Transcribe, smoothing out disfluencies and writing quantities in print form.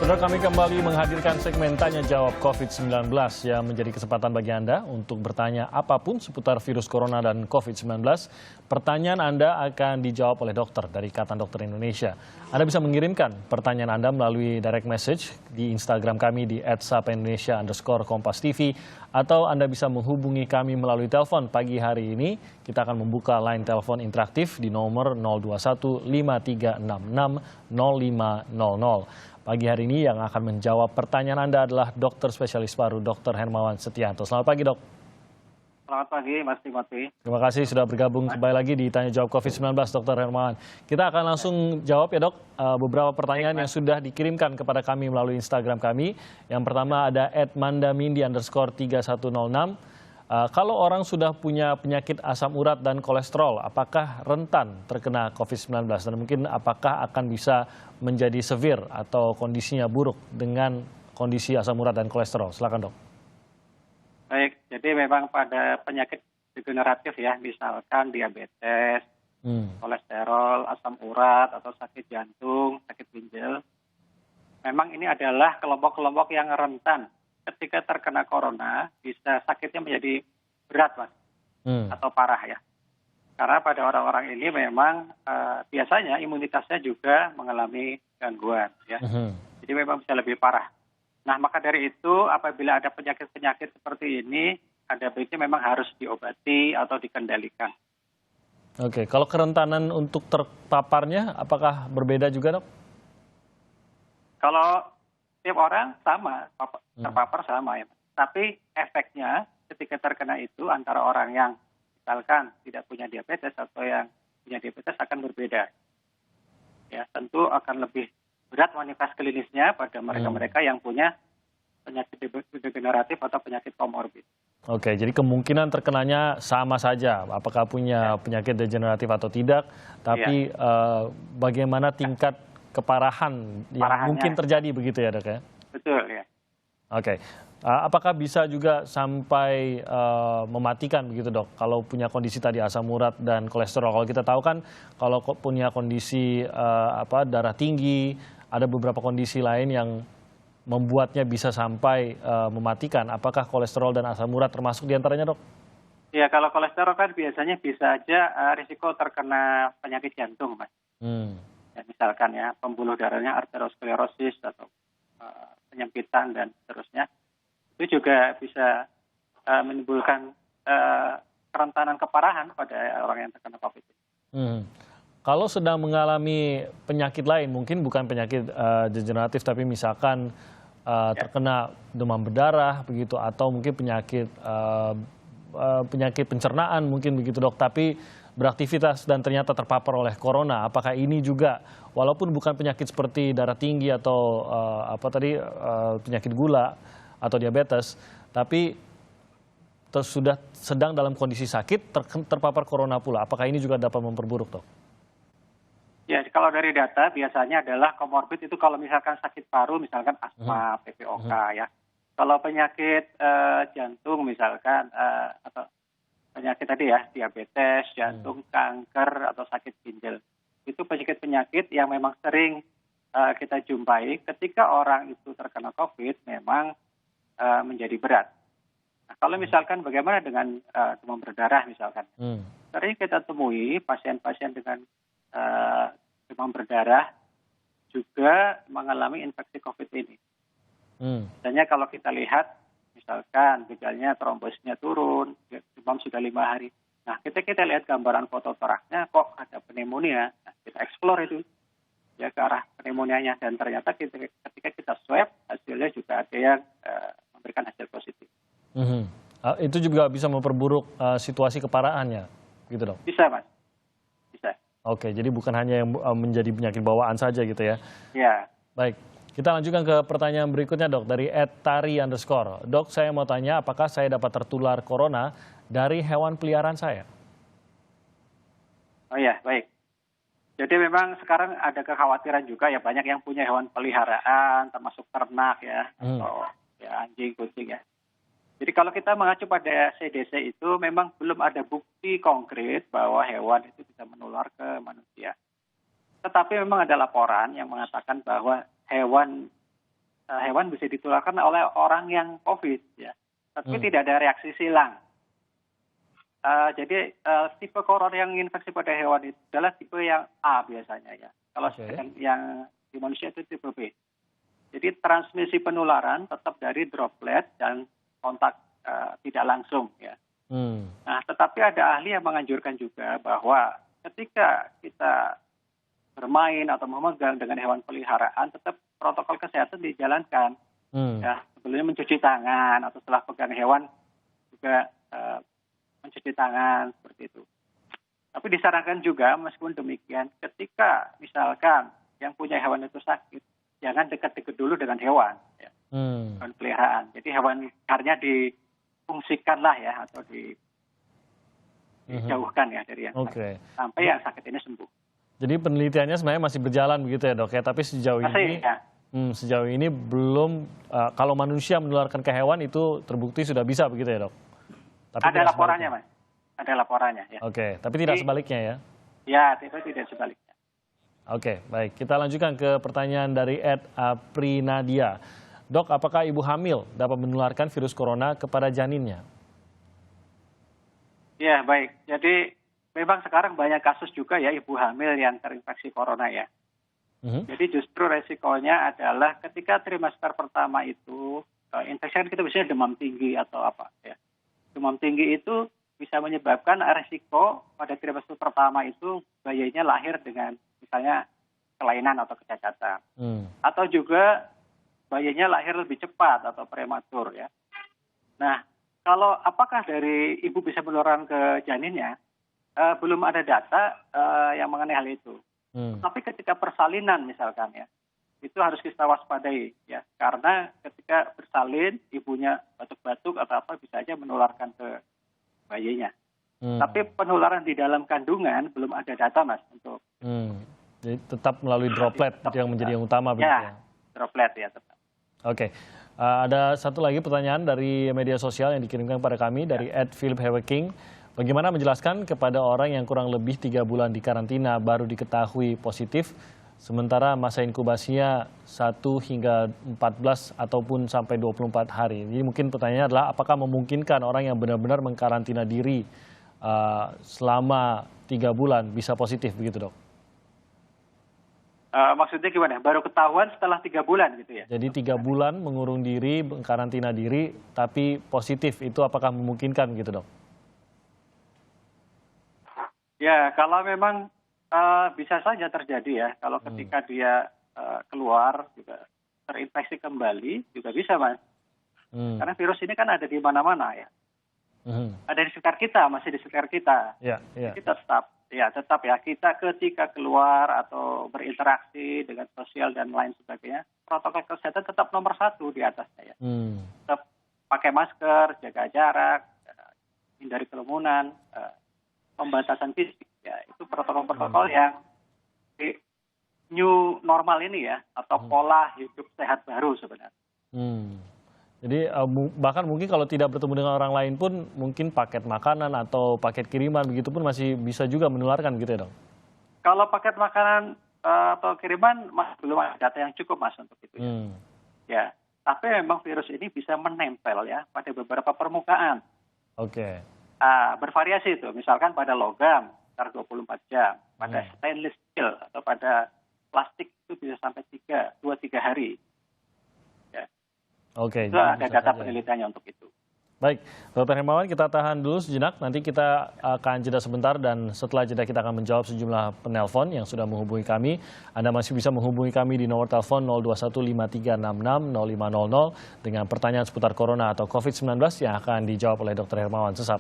Saudara, kami kembali menghadirkan segmen Tanya Jawab COVID-19 yang menjadi kesempatan bagi Anda untuk bertanya apapun seputar virus corona dan COVID-19. Pertanyaan Anda akan dijawab oleh dokter dari Ikatan Dokter Indonesia. Anda bisa mengirimkan pertanyaan Anda melalui direct message di Instagram kami di @sapaindonesia_kompas TV atau Anda bisa menghubungi kami melalui telepon. Pagi hari ini kita akan membuka line telepon interaktif di nomor 021 5366 0500. Pagi hari ini yang akan menjawab pertanyaan Anda adalah dokter spesialis paru Dr. Hermawan Setianto. Selamat pagi, Dok. Selamat pagi, Mas Timothy. Terima kasih sudah bergabung kembali lagi di Tanya Jawab COVID-19, Dr. Hermawan. Kita akan langsung jawab ya, Dok, beberapa pertanyaan yang sudah dikirimkan kepada kami melalui Instagram kami. Yang pertama ada @mandamindi_3106. Kalau orang sudah punya penyakit asam urat dan kolesterol, apakah rentan terkena COVID-19? Dan mungkin apakah akan bisa menjadi severe atau kondisinya buruk dengan kondisi asam urat dan kolesterol? Silakan, Dok. Baik, jadi memang pada penyakit degeneratif ya, misalkan diabetes, kolesterol, asam urat, atau sakit jantung, sakit ginjal, memang ini adalah kelompok-kelompok yang rentan. Ketika terkena corona, bisa sakitnya menjadi berat, Mas, atau parah ya. Karena pada orang-orang ini memang biasanya imunitasnya juga mengalami gangguan ya. Jadi memang bisa lebih parah. Nah, maka dari itu apabila ada penyakit-penyakit seperti ini, ada baiknya memang harus diobati atau dikendalikan. Oke, kalau kerentanan untuk terpaparnya apakah berbeda juga, Dok? Kalau tiap orang sama, terpapar sama ya. Tapi efeknya ketika terkena itu antara orang yang misalkan tidak punya diabetes atau yang punya diabetes akan berbeda. Ya, tentu akan lebih berat manifest klinisnya pada mereka-mereka yang punya penyakit degeneratif atau penyakit komorbid. Oke, jadi kemungkinan terkenanya sama saja, apakah punya penyakit degeneratif atau tidak, tapi bagaimana tingkat keparahan yang mungkin terjadi begitu ya, Dok ya? Betul ya. Oke, apakah bisa juga sampai mematikan begitu, Dok? Kalau punya kondisi tadi asam urat dan kolesterol, kalau kita tahu kan kalau punya kondisi darah tinggi, ada beberapa kondisi lain yang membuatnya bisa sampai mematikan. Apakah kolesterol dan asam urat termasuk diantaranya, Dok? Ya, kalau kolesterol kan biasanya bisa aja risiko terkena penyakit jantung, Mas. Ya, misalkan ya, pembuluh darahnya arteriosklerosis atau penyempitan dan seterusnya, itu juga bisa menimbulkan kerentanan keparahan pada orang yang terkena COVID. Kalau sedang mengalami penyakit lain, mungkin bukan penyakit degeneratif, tapi misalkan terkena demam berdarah begitu, atau mungkin penyakit pencernaan mungkin begitu, Dok, tapi beraktivitas dan ternyata terpapar oleh corona, apakah ini juga walaupun bukan penyakit seperti darah tinggi atau penyakit gula atau diabetes, tapi sudah sedang dalam kondisi sakit terpapar corona pula, apakah ini juga dapat memperburuk, Dok? Ya, kalau dari data biasanya adalah komorbid itu kalau misalkan sakit paru, misalkan asma, PPOK ya. Kalau penyakit jantung misalkan atau penyakit tadi ya, diabetes, jantung, kanker, atau sakit ginjal. Itu penyakit-penyakit yang memang sering kita jumpai ketika orang itu terkena COVID memang menjadi berat. Nah, kalau misalkan bagaimana dengan demam berdarah misalkan. Sering kita temui pasien-pasien dengan demam berdarah juga mengalami infeksi COVID ini. Misalnya kalau kita lihat, misalkan gejalanya trombosnya turun, demam sudah 5 hari. Nah, kita lihat gambaran foto toraksnya, kok ada pneumonia. Nah, kita explore itu ya ke arah pneumonianya, dan ternyata ketika kita swab, hasilnya juga ada yang memberikan hasil positif. Itu juga bisa memperburuk situasi keparahannya, gitu, Dok? Bisa, Mas. Bisa. Oke, jadi bukan hanya yang menjadi penyakit bawaan saja gitu ya? Ya. Baik, kita lanjutkan ke pertanyaan berikutnya, Dok, dari @tari_. Dok, saya mau tanya apakah saya dapat tertular corona dari hewan peliharaan saya? Oh ya, baik. Jadi memang sekarang ada kekhawatiran juga ya, banyak yang punya hewan peliharaan, termasuk ternak ya, atau ya anjing, kucing ya. Jadi kalau kita mengacu pada CDC itu memang belum ada bukti konkret bahwa hewan itu bisa menular ke manusia. Tetapi memang ada laporan yang mengatakan bahwa hewan hewan bisa ditularkan oleh orang yang COVID ya. Tapi tidak ada reaksi silang. Jadi tipe corona yang infeksi pada hewan itu adalah tipe yang A biasanya ya. Kalau yang di manusia itu tipe B. Jadi transmisi penularan tetap dari droplet dan kontak tidak langsung ya. Nah, tetapi ada ahli yang menganjurkan juga bahwa ketika kita bermain atau memegang dengan hewan peliharaan, tetap protokol kesehatan dijalankan. Ya, sebelumnya mencuci tangan atau setelah pegang hewan juga mencuci tangan seperti itu. Tapi disarankan juga meskipun demikian, ketika misalkan yang punya hewan itu sakit, jangan dekat-dekat dulu dengan hewan, ya. Hewan peliharaan. Jadi hewan liarnya difungsikanlah ya atau dijauhkan ya dari yang sakit, sampai yang sakit ini sembuh. Jadi penelitiannya sebenarnya masih berjalan begitu ya dok ya, tapi sejauh ini belum kalau manusia menularkan ke hewan itu terbukti sudah bisa begitu ya dok? Tapi ada laporannya mas, ada laporannya ya. Oke, tapi tidak sebaliknya ya? Ya, tidak sebaliknya. Oke, baik. Kita lanjutkan ke pertanyaan dari Ed Aprinadia. Dok, apakah ibu hamil dapat menularkan virus corona kepada janinnya? Ya, baik. Jadi memang sekarang banyak kasus juga ya ibu hamil yang terinfeksi corona ya. Jadi justru resikonya adalah ketika trimester pertama itu, infeksi kan kita biasanya demam tinggi atau apa ya. Demam tinggi itu bisa menyebabkan resiko pada trimester pertama itu bayinya lahir dengan misalnya kelainan atau kecacatan. Atau juga bayinya lahir lebih cepat atau prematur ya. Nah, kalau apakah dari ibu bisa menularkan ke janinnya, belum ada data yang mengenai hal itu. Tapi ketika persalinan misalkan ya, itu harus kita waspadai ya, karena ketika bersalin ibunya batuk-batuk atau apa bisa aja menularkan ke bayinya. Tapi penularan di dalam kandungan belum ada data mas untuk. Jadi tetap melalui droplet yang menjadi yang utama begitu ya? Droplet ya tetap. Oke, ada satu lagi pertanyaan dari media sosial yang dikirimkan kepada kami dari @philip_heweking. Bagaimana menjelaskan kepada orang yang kurang lebih 3 bulan di karantina baru diketahui positif, sementara masa inkubasinya 1 hingga 14 ataupun sampai 24 hari. Jadi mungkin pertanyaannya adalah apakah memungkinkan orang yang benar-benar mengkarantina diri selama 3 bulan bisa positif begitu dok? Maksudnya gimana? Baru ketahuan setelah 3 bulan gitu ya? Jadi 3 bulan mengurung diri, mengkarantina diri, tapi positif, itu apakah memungkinkan gitu dok? Ya, kalau memang bisa saja terjadi ya. Kalau ketika dia keluar juga terinfeksi kembali juga bisa mas. Karena virus ini kan ada di mana-mana ya. Ada di sekitar kita, masih di sekitar kita. Kita tetap ya kita ketika keluar atau berinteraksi dengan sosial dan lain sebagainya, protokol kesehatan tetap nomor 1 di atasnya ya. Tetap pakai masker, jaga jarak, hindari kerumunan, pembatasan fisik ya, itu protokol-protokol yang new normal ini ya, atau pola hidup sehat baru sebenarnya. Jadi bahkan mungkin kalau tidak bertemu dengan orang lain pun mungkin paket makanan atau paket kiriman begitu pun masih bisa juga menularkan gitu ya dong? Kalau paket makanan atau kiriman belum ada data yang cukup mas untuk itu ya. Tapi memang virus ini bisa menempel ya pada beberapa permukaan. Bervariasi itu, misalkan pada logam sekitar 24 jam, pada stainless steel atau pada plastik itu bisa sampai 2-3 hari. Ya. Itu ada data penelitiannya untuk itu. Baik, Dr. Hermawan, kita tahan dulu sejenak, nanti kita akan jeda sebentar dan setelah jeda kita akan menjawab sejumlah penelpon yang sudah menghubungi kami. Anda masih bisa menghubungi kami di nomor telepon 02153660500 dengan pertanyaan seputar corona atau COVID-19 yang akan dijawab oleh Dr. Hermawan sesaat